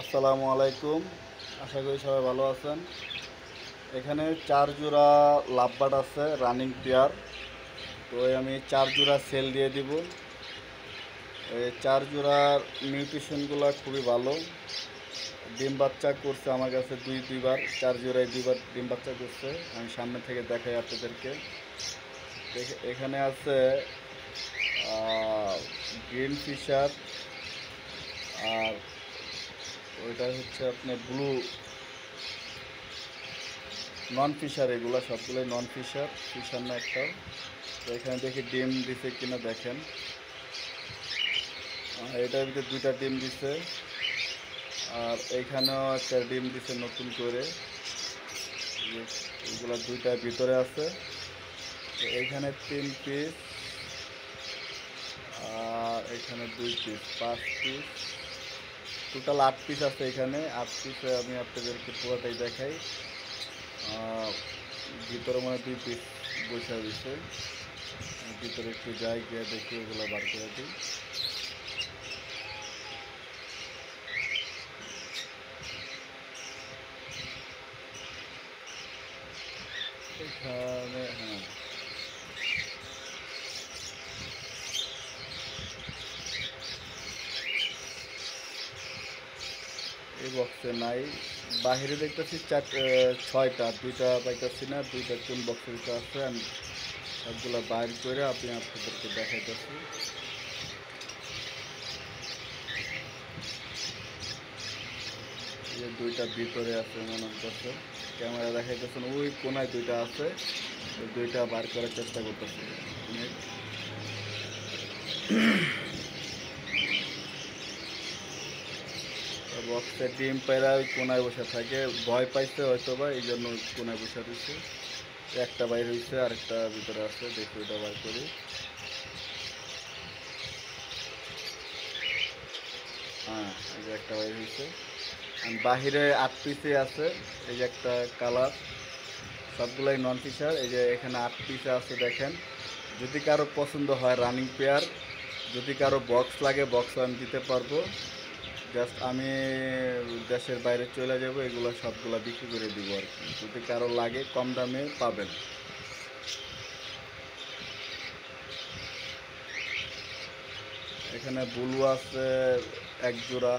আসসালামু আলাইকুম। আশা করি সবাই ভালো আছেন। এখানে 4 জোড়া লাভবার্ড আছে, রানিং পেয়ার। তো আমি 4 জোড়া সেল দিয়ে দিব। এই 4 জোড়ার নিউট্রিশনগুলো খুবই ভালো। ডিম বাচ্চা করছে আমার কাছে দুইবার, 4 জোড়ায় দুইবার ডিম বাচ্চা করছে। আমি সামনে থেকে দেখাই আপনাদেরকে। এখানে আছে গ্রিন ফিশার, আর ওইটা হচ্ছে আপনার ব্লু নন ফিশার। এগুলো সবগুলোই নন ফিশার, ফিশার না একটাও। তো এখানে দেখি ডিম দিছে কিনা দেখেন। এটার ভিতরে 2টা ডিম দিছে, আর এইখানেও একটা ডিম দিছে নতুন করে। এগুলো 2টা ভিতরে আছে। তো এইখানে 3 পিস, আর এখানে 2 পিস, 5 পিস, টোটাল 8 পিস আছে। এখানে 8 পিসে আমি আপনাদেরকে পুরোটাই দেখাই। ভিতরে মানে 2 পিস বসে দিছে। ভিতরে একটু যাই গিয়ে দেখি, ওগুলো বার করে দিই। এখানে এই বক্সে নাই। বাহিরে দেখতেছি 6টা, 2টা পাইতেছি না। 2টা কোন বক্সের ভিতরে আছে, আমি সবগুলো বাইর করে আপনাদেরকে দেখাইতেছি। এই 2টা ভিতরে আছে মনে হচ্ছে, ক্যামেরা দেখাইতেছেন। ওই কোনায় 2টা আছে, ওই 2টা বার করার চেষ্টা করতেছি। বক্সে ডিম পায়রা ওই কোনায় বসে থাকে, ভয় পাইছে হয়তো বা, এই জন্য কোনায় বসে দিচ্ছে। একটা বাইর হয়েছে, আরেকটা ভিতরে আছে, দেখি ওইটা বার করি। হ্যাঁ, এই যে একটা বাইর হয়েছে। বাহিরে 8 পিসে আছে। এই যে একটা কালার, সবগুলাই নন ফিশার। এই যে এখানে 8 পিসে আছে দেখেন। যদি কারো পছন্দ হয় রানিং পেয়ার, যদি কারো বক্স লাগে, বক্সও আমি দিতে পারবো। জাস্ট আমি দেশের বাইরে চলে যাব, এগুলো সবগুলো বিক্রি করে দিব আর কি। যদি কারো লাগে কম দামে পাবেন। এখানে ব্লু আছে 1 জোড়া,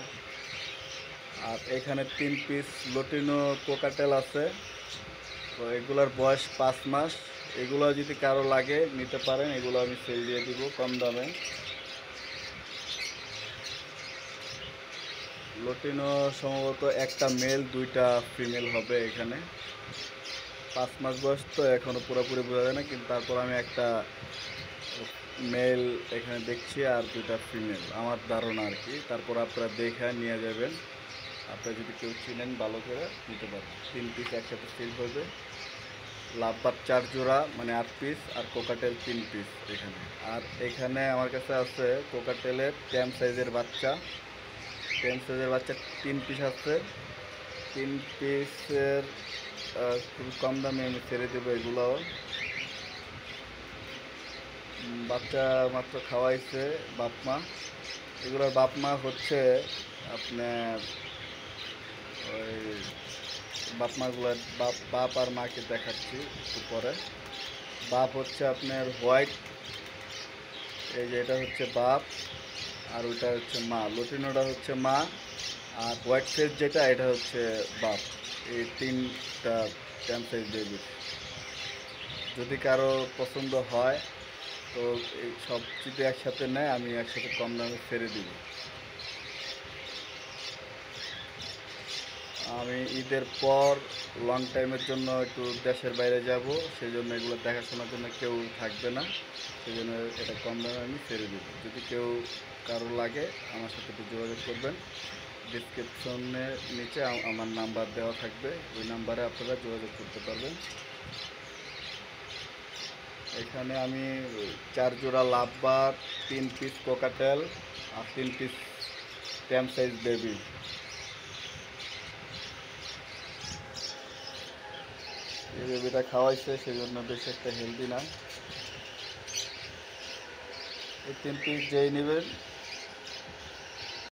আর এখানে 3 পিস লটিনো কোকাটেল আছে। তো এগুলার বয়স 5 মাস। এগুলো যদি কারো লাগে নিতে পারেন, এগুলো আমি সেল দিয়ে দিব কম দামে। লটিনো সম্ভবত একটা মেল 2টা ফিমেল হবে। এখানে 5 মাস বয়স, তো এখনও পুরোপুরি বোঝা যায় না, কিন্তু তারপর আমি একটা মেল এখানে দেখছি, আর 2টা ফিমেল আমার ধারণা আর কি। তারপর আপনারা দেখে নিয়ে যাবেন। আপনারা যদি কেউ চিনেন ভালো করে নিতে পারেন। 3 পিস একসাথে সেল করবে। লাভবার্ড 4 জোড়া, মানে 8 পিস, আর কোকাটেল 3 পিস এখানে। আর এখানে আমার কাছে আছে কোকাটেলের ট্যাম সাইজের বাচ্চা। ট্যাম সাইজের বাচ্চা 3 পিস আছে। 3 পিসের খুব কম দামে আমি ছেড়ে দেবো। এগুলোও বাচ্চা মাত্র খাওয়াইছে বাপ মা। এগুলোর বাপ মা হচ্ছে আপনার ওই বাপ মাগুলোর বাপ আর মাকে দেখাচ্ছি একটু পরে। বাপ হচ্ছে আপনার হোয়াইট, এই যে এটা হচ্ছে বাপ, আর ওইটা হচ্ছে মা। লটিনোটা হচ্ছে মা, আর হোয়াইট ফেস যেটা, এটা হচ্ছে বাপ। এই 3টা ট্যাম সাইজ বেবি। যদি কারো পছন্দ হয়, তো এই সব যদি একসাথে নেয়, আমি একসাথে কম দামে ছেড়ে দিব। আমি ঈদের পর লং টাইমের জন্য একটু দেশের বাইরে যাব, সেই জন্য এগুলো দেখাশোনার জন্য কেউ থাকবে না। সেই জন্য এটা কম দামে আমি ছেড়ে দেব। যদি কেউ কারো লাগে, আমার সাথে একটু যোগাযোগ করবেন। ডিসক্রিপশনের নিচে আমার নাম্বার দেওয়া থাকবে, ওই নাম্বারে আপনারা যোগাযোগ করতে পারবেন। এখানে আমি 4 জোড়া লাভবার্ড, 3 পিস কোকাটেল, আর 3 পিস ট্যাম সাইজ বেবি। এই বেবিটা খাওয়াইছে, সেই জন্য বেশি একটা হেলদি না। এই 3 পিস যেই নেবেন